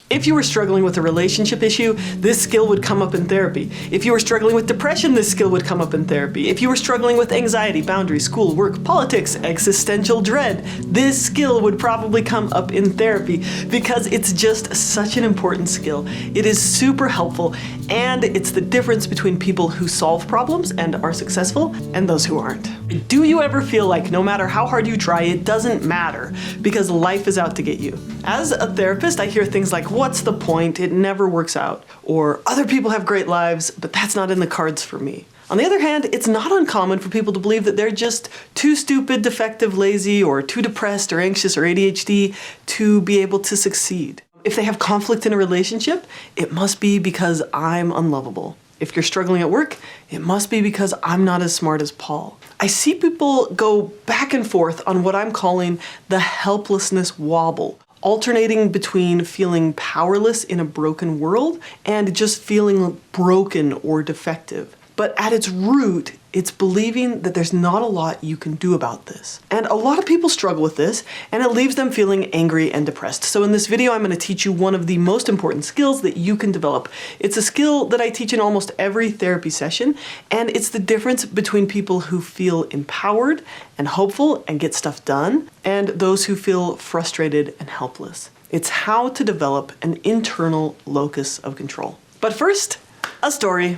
If you were struggling with a relationship issue, this skill would come up in therapy. If you were struggling with depression, this skill would come up in therapy. If you were struggling with anxiety, boundaries, school, work, politics, existential dread, this skill would probably come up in therapy because it's just such an important skill. It is super helpful, and it's the difference between people who solve problems and are successful and those who aren't. Do you ever feel like no matter how hard you try, it doesn't matter because life is out to get you? As a therapist, I hear things like, what's the point? It never works out. Or other people have great lives, but that's not in the cards for me. On the other hand, it's not uncommon for people to believe that they're just too stupid, defective, lazy, or too depressed or anxious or ADHD to be able to succeed. If they have conflict in a relationship, it must be because I'm unlovable. If you're struggling at work, it must be because I'm not as smart as Paul. I see people go back and forth on what I'm calling the helplessness wobble, alternating between feeling powerless in a broken world and just feeling broken or defective. But at its root, it's believing that there's not a lot you can do about this. And a lot of people struggle with this, and it leaves them feeling angry and depressed. So in this video, I'm going to teach you one of the most important skills that you can develop. It's a skill that I teach in almost every therapy session, and it's the difference between people who feel empowered and hopeful and get stuff done, and those who feel frustrated and helpless. It's how to develop an internal locus of control. But first, a story.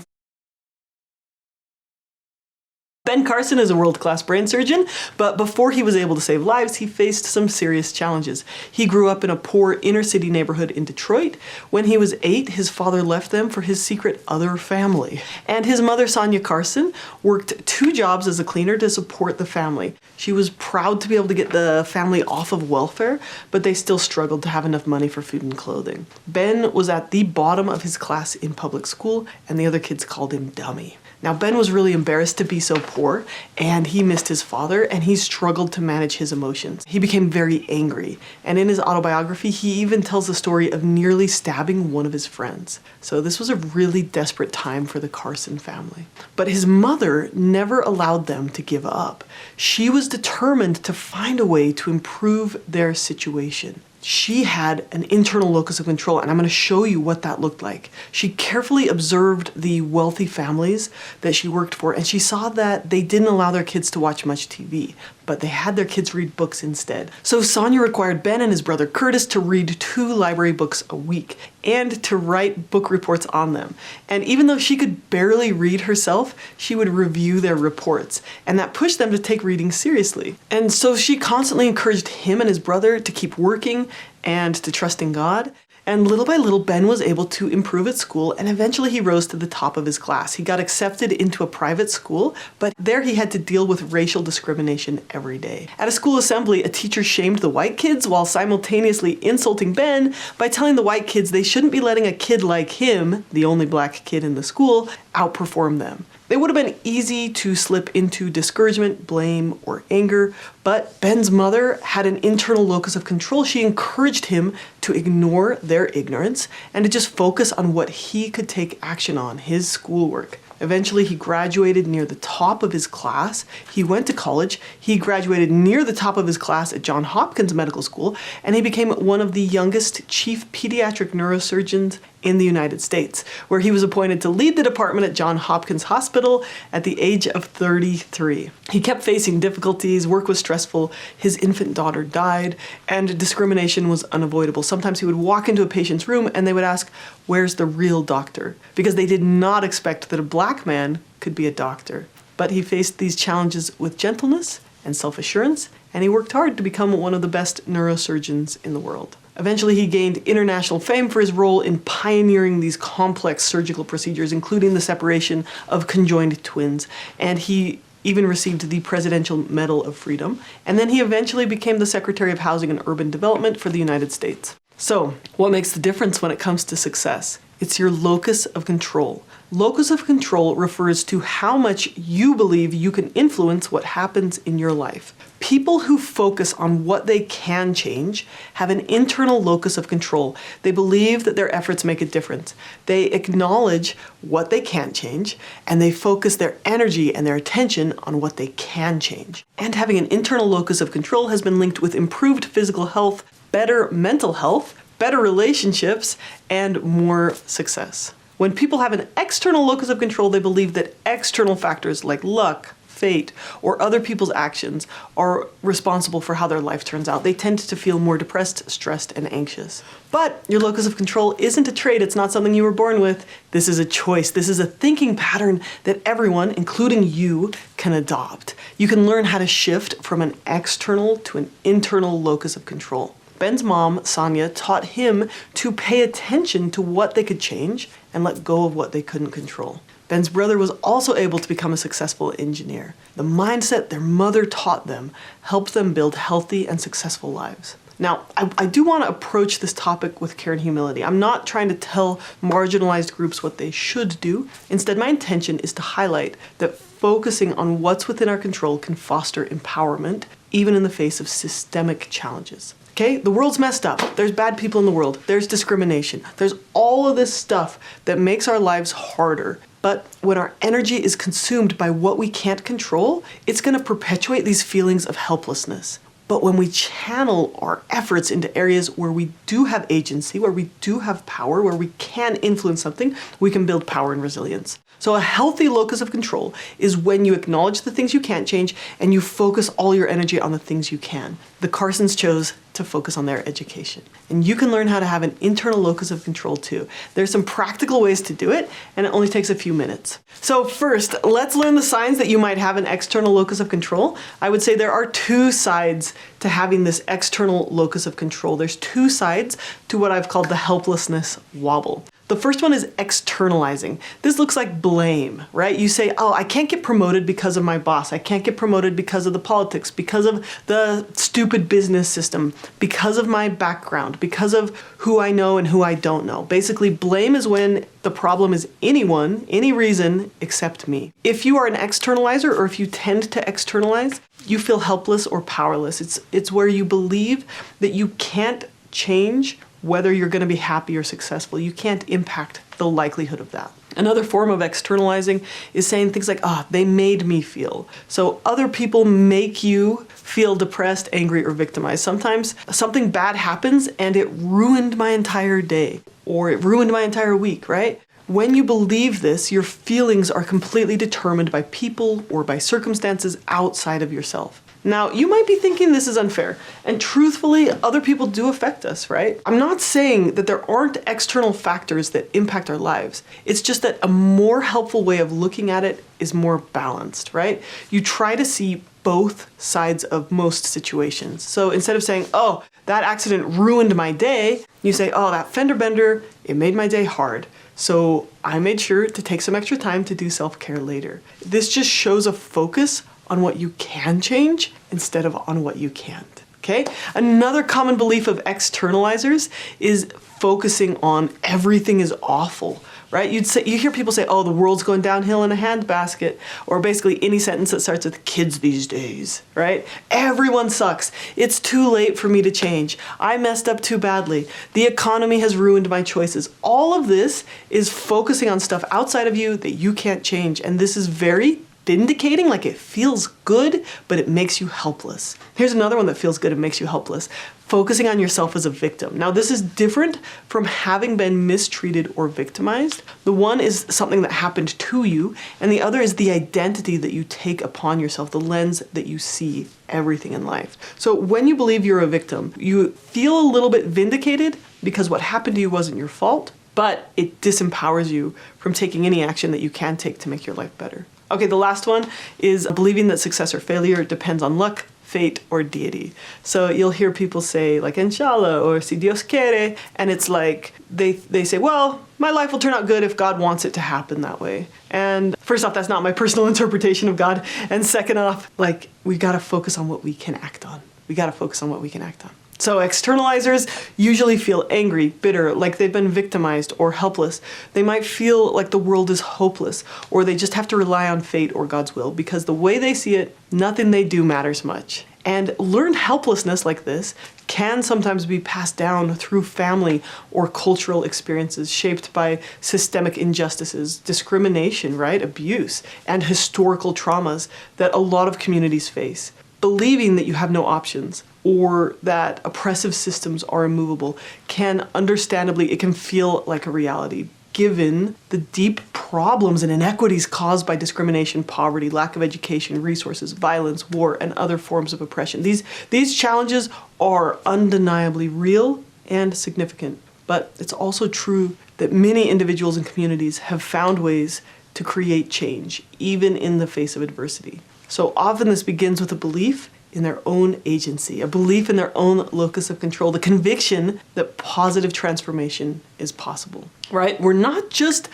Carson is a world-class brain surgeon, but before he was able to save lives, he faced some serious challenges. He grew up in a poor inner-city neighborhood in Detroit. When he was 8, his father left them for his secret other family. And his mother, Sonya Carson, worked 2 jobs as a cleaner to support the family. She was proud to be able to get the family off of welfare, but they still struggled to have enough money for food and clothing. Ben was at the bottom of his class in public school, and the other kids called him dummy. Now, Ben was really embarrassed to be so poor, and he missed his father, and he struggled to manage his emotions. He became very angry, and in his autobiography, he even tells the story of nearly stabbing one of his friends. So this was a really desperate time for the Carson family. But his mother never allowed them to give up. She was determined to find a way to improve their situation. She had an internal locus of control, and I'm going to show you what that looked like. She carefully observed the wealthy families that she worked for, and she saw that they didn't allow their kids to watch much TV, but they had their kids read books instead. So Sonya required Ben and his brother Curtis to read 2 library books a week and to write book reports on them. And even though she could barely read herself, she would review their reports, and that pushed them to take reading seriously. And so she constantly encouraged him and his brother to keep working and to trust in God. And little by little, Ben was able to improve at school, and eventually he rose to the top of his class. He got accepted into a private school, but there he had to deal with racial discrimination every day. At a school assembly, a teacher shamed the white kids while simultaneously insulting Ben by telling the white kids they shouldn't be letting a kid like him, the only black kid in the school, outperform them. It would have been easy to slip into discouragement, blame, or anger, but Ben's mother had an internal locus of control. She encouraged him to ignore their ignorance and to just focus on what he could take action on, his schoolwork. Eventually, he graduated near the top of his class. He went to college. He graduated near the top of his class at Johns Hopkins Medical School, and he became one of the youngest chief pediatric neurosurgeons in the United States, where he was appointed to lead the department at Johns Hopkins Hospital at the age of 33. He kept facing difficulties, work was stressful, his infant daughter died, and discrimination was unavoidable. Sometimes he would walk into a patient's room and they would ask, "Where's the real doctor?" Because they did not expect that a black man could be a doctor. But he faced these challenges with gentleness and self-assurance, and he worked hard to become one of the best neurosurgeons in the world. Eventually, he gained international fame for his role in pioneering these complex surgical procedures, including the separation of conjoined twins, and he even received the Presidential Medal of Freedom, and then he eventually became the Secretary of Housing and Urban Development for the United States. So, what makes the difference when it comes to success? It's your locus of control. Locus of control refers to how much you believe you can influence what happens in your life. People who focus on what they can change have an internal locus of control. They believe that their efforts make a difference. They acknowledge what they can't change, and they focus their energy and their attention on what they can change. And having an internal locus of control has been linked with improved physical health, better mental health, better relationships, and more success. When people have an external locus of control, they believe that external factors like luck, fate, or other people's actions are responsible for how their life turns out. They tend to feel more depressed, stressed, and anxious. But your locus of control isn't a trait. It's not something you were born with. This is a choice. This is a thinking pattern that everyone, including you, can adopt. You can learn how to shift from an external to an internal locus of control. Ben's mom, Sonya, taught him to pay attention to what they could change and let go of what they couldn't control. Ben's brother was also able to become a successful engineer. The mindset their mother taught them helped them build healthy and successful lives. Now, I do want to approach this topic with care and humility. I'm not trying to tell marginalized groups what they should do. Instead, my intention is to highlight that focusing on what's within our control can foster empowerment, even in the face of systemic challenges. Okay, the world's messed up. There's bad people in the world. There's discrimination. There's all of this stuff that makes our lives harder. But when our energy is consumed by what we can't control, it's going to perpetuate these feelings of helplessness. But when we channel our efforts into areas where we do have agency, where we do have power, where we can influence something, we can build power and resilience. So a healthy locus of control is when you acknowledge the things you can't change and you focus all your energy on the things you can. The Carsons chose to focus on their education. And you can learn how to have an internal locus of control too. There's some practical ways to do it, and it only takes a few minutes. So first, let's learn the signs that you might have an external locus of control. I would say there are two sides to having this external locus of control. There's two sides to what I've called the helplessness wobble. The first one is externalizing. This looks like blame, right? You say, oh, I can't get promoted because of my boss. I can't get promoted because of the politics, because of the stupid business system, because of my background, because of who I know and who I don't know. Basically, blame is when the problem is anyone, any reason, except me. If you are an externalizer or if you tend to externalize, you feel helpless or powerless. It's where you believe that you can't change whether you're going to be happy or successful. You can't impact the likelihood of that. Another form of externalizing is saying things like, they made me feel. So other people make you feel depressed, angry, or victimized. Sometimes something bad happens and it ruined my entire day, or it ruined my entire week, right? When you believe this, your feelings are completely determined by people or by circumstances outside of yourself. Now, you might be thinking this is unfair, and truthfully, other people do affect us, right? I'm not saying that there aren't external factors that impact our lives. It's just that a more helpful way of looking at it is more balanced, right? You try to see both sides of most situations. So instead of saying, oh, that accident ruined my day, you say, oh, that fender bender, it made my day hard. So I made sure to take some extra time to do self-care later. This just shows a focus on what you can change instead of on what you can't. Okay? Another common belief of externalizers is focusing on everything is awful, right? You hear people say, oh, the world's going downhill in a handbasket, or basically any sentence that starts with kids these days, right? Everyone sucks. It's too late for me to change. I messed up too badly. The economy has ruined my choices. All of this is focusing on stuff outside of you that you can't change, and this is very vindicating, like it feels good, but it makes you helpless. Here's another one that feels good and makes you helpless. Focusing on yourself as a victim. Now, this is different from having been mistreated or victimized. The one is something that happened to you, and the other is the identity that you take upon yourself, the lens that you see everything in life. So when you believe you're a victim, you feel a little bit vindicated because what happened to you wasn't your fault, but it disempowers you from taking any action that you can take to make your life better. Okay, the last one is believing that success or failure depends on luck, fate, or deity. So you'll hear people say like, inshallah, or si Dios quiere, and it's like, they say, well, my life will turn out good if God wants it to happen that way. And first off, that's not my personal interpretation of God. And second off, like, we gotta focus on what we can act on. We gotta focus on what we can act on. So externalizers usually feel angry, bitter, like they've been victimized or helpless. They might feel like the world is hopeless, or they just have to rely on fate or God's will, because the way they see it, nothing they do matters much. And learned helplessness like this can sometimes be passed down through family or cultural experiences shaped by systemic injustices, discrimination, right, abuse, and historical traumas that a lot of communities face. Believing that you have no options or that oppressive systems are immovable can understandably, it can feel like a reality, given the deep problems and inequities caused by discrimination, poverty, lack of education, resources, violence, war, and other forms of oppression. These challenges are undeniably real and significant, but it's also true that many individuals and communities have found ways to create change, even in the face of adversity. So often this begins with a belief in their own agency, a belief in their own locus of control, the conviction that positive transformation is possible, right? We're not just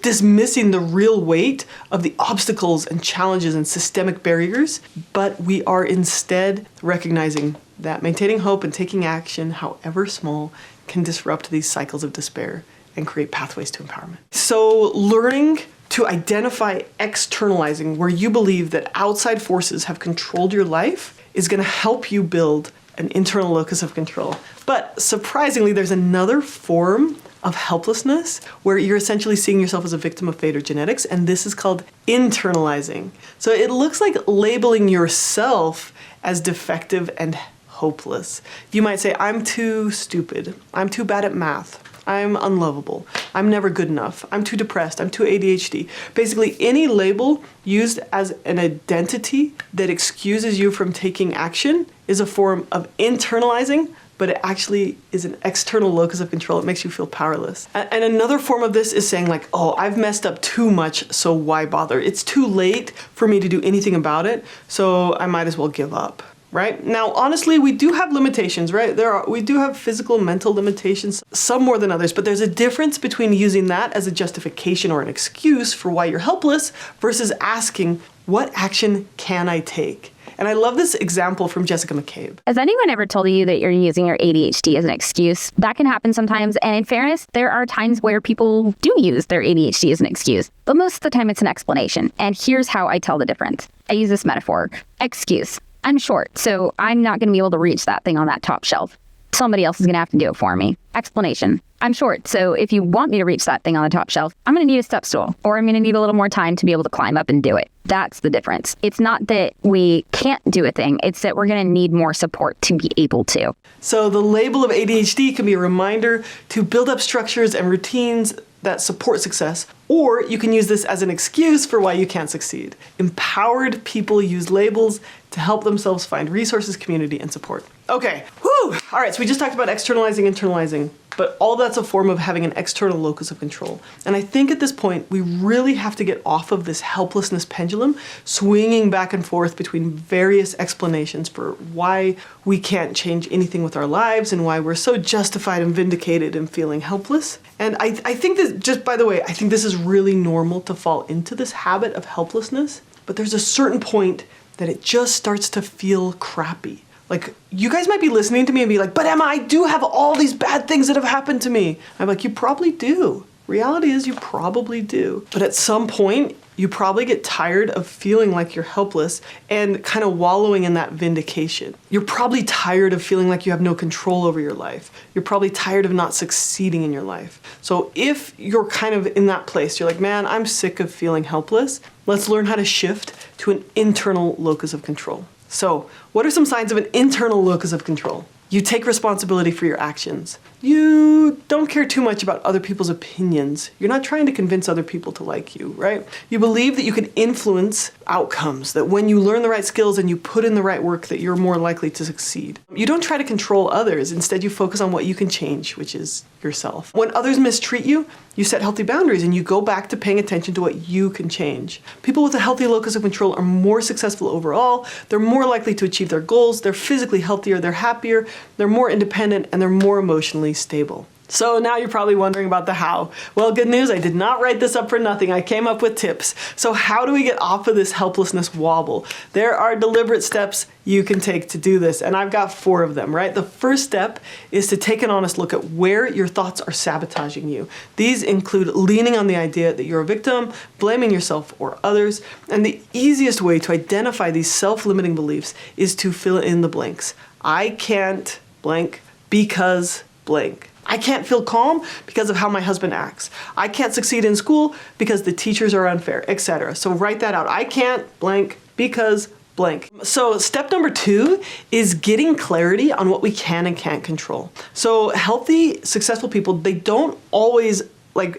dismissing the real weight of the obstacles and challenges and systemic barriers, but we are instead recognizing that maintaining hope and taking action, however small, can disrupt these cycles of despair and create pathways to empowerment. So learning to identify externalizing, where you believe that outside forces have controlled your life, is going to help you build an internal locus of control. But surprisingly, there's another form of helplessness where you're essentially seeing yourself as a victim of fate or genetics, and this is called internalizing. So it looks like labeling yourself as defective and hopeless. You might say, I'm too stupid, I'm too bad at math, I'm unlovable, I'm never good enough, I'm too depressed, I'm too ADHD. Basically, any label used as an identity that excuses you from taking action is a form of internalizing, but it actually is an external locus of control. It makes you feel powerless. And another form of this is saying like, oh, I've messed up too much, so why bother? It's too late for me to do anything about it, so I might as well give up. Right? Now, honestly, we do have limitations, right? We do have physical, mental limitations, some more than others, but there's a difference between using that as a justification or an excuse for why you're helpless versus asking, what action can I take? And I love this example from Jessica McCabe. Has anyone ever told you that you're using your ADHD as an excuse? That can happen sometimes. And in fairness, there are times where people do use their ADHD as an excuse. But most of the time it's an explanation. And here's how I tell the difference. I use this metaphor. Excuse. I'm short, so I'm not going to be able to reach that thing on that top shelf. Somebody else is going to have to do it for me. Explanation. I'm short, so if you want me to reach that thing on the top shelf, I'm going to need a step stool, or I'm going to need a little more time to be able to climb up and do it. That's the difference. It's not that we can't do a thing, it's that we're going to need more support to be able to. So the label of ADHD can be a reminder to build up structures and routines that support success, or you can use this as an excuse for why you can't succeed. Empowered people use labels to help themselves find resources, community, and support. Okay, whew! All right, so we just talked about externalizing, internalizing, but all that's a form of having an external locus of control. And I think at this point, we really have to get off of this helplessness pendulum, swinging back and forth between various explanations for why we can't change anything with our lives and why we're so justified and vindicated in feeling helpless. And I think that, just by the way, I think this is really normal to fall into this habit of helplessness, but there's a certain point that it just starts to feel crappy. Like, you guys might be listening to me and be like, but Emma, I do have all these bad things that have happened to me. I'm like, you probably do. Reality is you probably do. But at some point, you probably get tired of feeling like you're helpless and kind of wallowing in that vindication. You're probably tired of feeling like you have no control over your life. You're probably tired of not succeeding in your life. So if you're kind of in that place, you're like, man, I'm sick of feeling helpless. Let's learn how to shift to an internal locus of control. So, what are some signs of an internal locus of control? You take responsibility for your actions. You don't care too much about other people's opinions. You're not trying to convince other people to like you, right? You believe that you can influence outcomes, that when you learn the right skills and you put in the right work, that you're more likely to succeed. You don't try to control others. Instead, you focus on what you can change, which is yourself. When others mistreat you, you set healthy boundaries and you go back to paying attention to what you can change. People with a healthy locus of control are more successful overall. They're more likely to achieve their goals. They're physically healthier. They're happier. They're more independent and they're more emotionally stable. So now you're probably wondering about the how. Well, good news, I did not write this up for nothing. I came up with tips. So how do we get off of this helplessness wobble? There are deliberate steps you can take to do this, and I've got 4 of them, right? The first step is to take an honest look at where your thoughts are sabotaging you. These include leaning on the idea that you're a victim, blaming yourself or others, and the easiest way to identify these self-limiting beliefs is to fill in the blanks. I can't blank because blank. I can't feel calm because of how my husband acts. I can't succeed in school because the teachers are unfair, etc. So write that out. I can't blank because blank. So step number 2 is getting clarity on what we can and can't control. So healthy, successful people, they don't always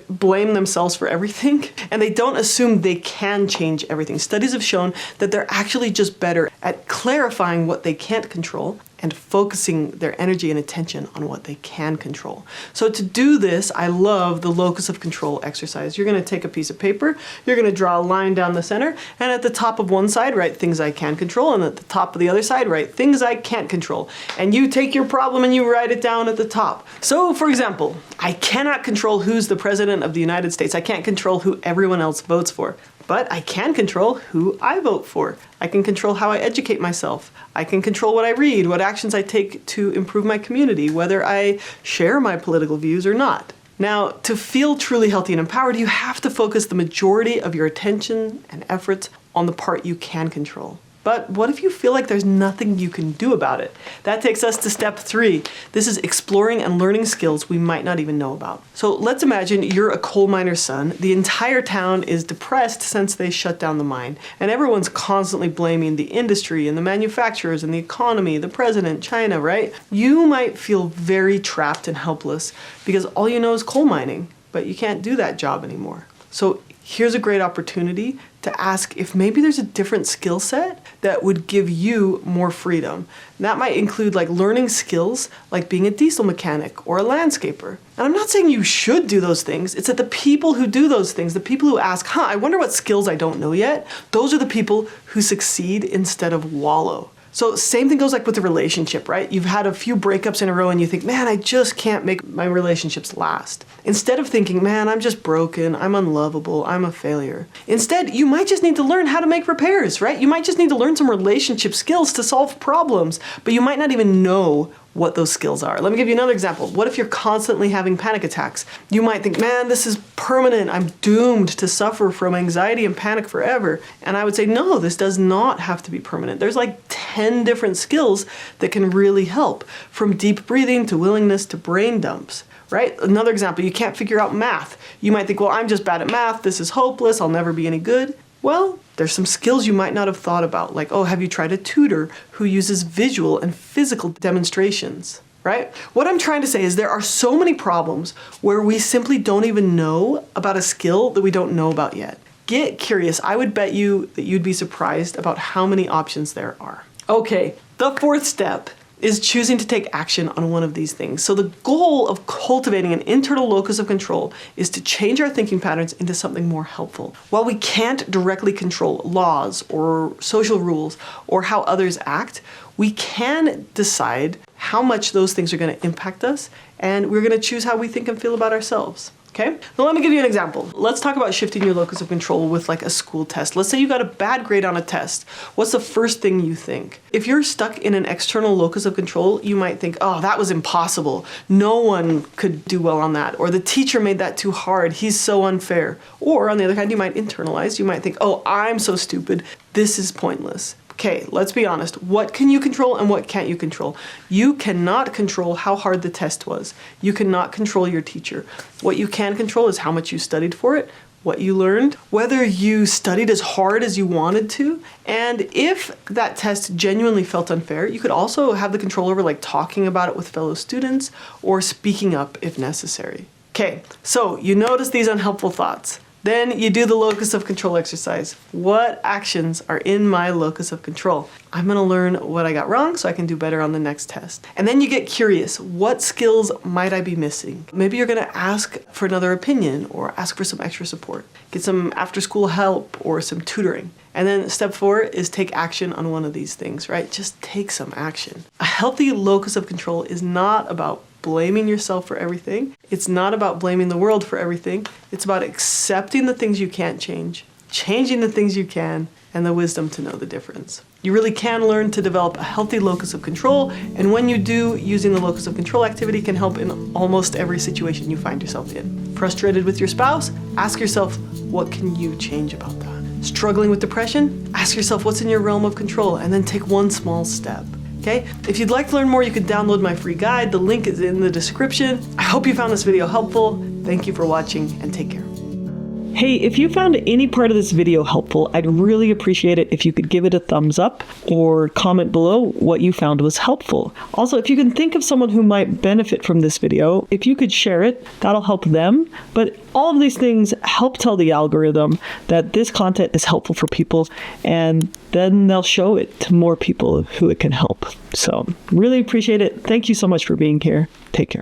blame themselves for everything, and they don't assume they can change everything. Studies have shown that they're actually just better at clarifying what they can't control and focusing their energy and attention on what they can control. So to do this, I love the locus of control exercise. You're gonna take a piece of paper, you're gonna draw a line down the center, and at the top of one side, write things I can control, and at the top of the other side, write things I can't control. And you take your problem and you write it down at the top. So for example, I cannot control who's the president of the United States. I can't control who everyone else votes for. But I can control who I vote for. I can control how I educate myself. I can control what I read, what actions I take to improve my community, whether I share my political views or not. Now, to feel truly healthy and empowered, you have to focus the majority of your attention and efforts on the part you can control. But what if you feel like there's nothing you can do about it? That takes us to step 3. This is exploring and learning skills we might not even know about. So let's imagine you're a coal miner's son. The entire town is depressed since they shut down the mine, and everyone's constantly blaming the industry and the manufacturers and the economy, the president, China, right? You might feel very trapped and helpless because all you know is coal mining, but you can't do that job anymore. So here's a great opportunity to ask if maybe there's a different skill set that would give you more freedom. And that might include learning skills like being a diesel mechanic or a landscaper. And I'm not saying you should do those things. It's that the people who do those things, the people who ask, I wonder what skills I don't know yet, those are the people who succeed instead of wallow. So same thing goes with the relationship, right? You've had a few breakups in a row and you think, man, I just can't make my relationships last. Instead of thinking, man, I'm just broken, I'm unlovable, I'm a failure. Instead, you might just need to learn how to make repairs, right? You might just need to learn some relationship skills to solve problems, but you might not even know what those skills are. Let me give you another example. What if you're constantly having panic attacks? You might think, man, this is permanent. I'm doomed to suffer from anxiety and panic forever. And I would say, no, this does not have to be permanent. There's 10 different skills that can really help, from deep breathing to willingness to brain dumps. Right? Another example, you can't figure out math. You might think, well, I'm just bad at math. This is hopeless. I'll never be any good. Well, there's some skills you might not have thought about, have you tried a tutor who uses visual and physical demonstrations, right? What I'm trying to say is there are so many problems where we simply don't even know about a skill that we don't know about yet. Get curious. I would bet you that you'd be surprised about how many options there are. Okay, the 4th step is choosing to take action on one of these things. So the goal of cultivating an internal locus of control is to change our thinking patterns into something more helpful. While we can't directly control laws or social rules or how others act, we can decide how much those things are going to impact us, and we're going to choose how we think and feel about ourselves. Okay? Now let me give you an example. Let's talk about shifting your locus of control with a school test. Let's say you got a bad grade on a test. What's the first thing you think? If you're stuck in an external locus of control, you might think, oh, that was impossible. No one could do well on that. Or the teacher made that too hard. He's so unfair. Or on the other hand, you might internalize. You might think, oh, I'm so stupid. This is pointless. Okay, let's be honest. What can you control and what can't you control? You cannot control how hard the test was. You cannot control your teacher. What you can control is how much you studied for it, what you learned, whether you studied as hard as you wanted to, and if that test genuinely felt unfair, you could also have the control over talking about it with fellow students or speaking up if necessary. Okay, so you notice these unhelpful thoughts. Then you do the locus of control exercise. What actions are in my locus of control? I'm going to learn what I got wrong so I can do better on the next test. And then you get curious. What skills might I be missing? Maybe you're going to ask for another opinion or ask for some extra support. Get some after-school help or some tutoring. And then step 4 is take action on one of these things, right? Just take some action. A healthy locus of control is not about blaming yourself for everything. It's not about blaming the world for everything. It's about accepting the things you can't change, changing the things you can, and the wisdom to know the difference. You really can learn to develop a healthy locus of control, and when you do, using the locus of control activity can help in almost every situation you find yourself in. Frustrated with your spouse? Ask yourself, what can you change about that? Struggling with depression? Ask yourself what's in your realm of control, and then take one small step. Okay? If you'd like to learn more, you can download my free guide. The link is in the description. I hope you found this video helpful. Thank you for watching, and take care. Hey, if you found any part of this video helpful, I'd really appreciate it if you could give it a thumbs up or comment below what you found was helpful. Also, if you can think of someone who might benefit from this video, if you could share it, that'll help them. But all of these things help tell the algorithm that this content is helpful for people, and then they'll show it to more people who it can help. So really appreciate it. Thank you so much for being here. Take care.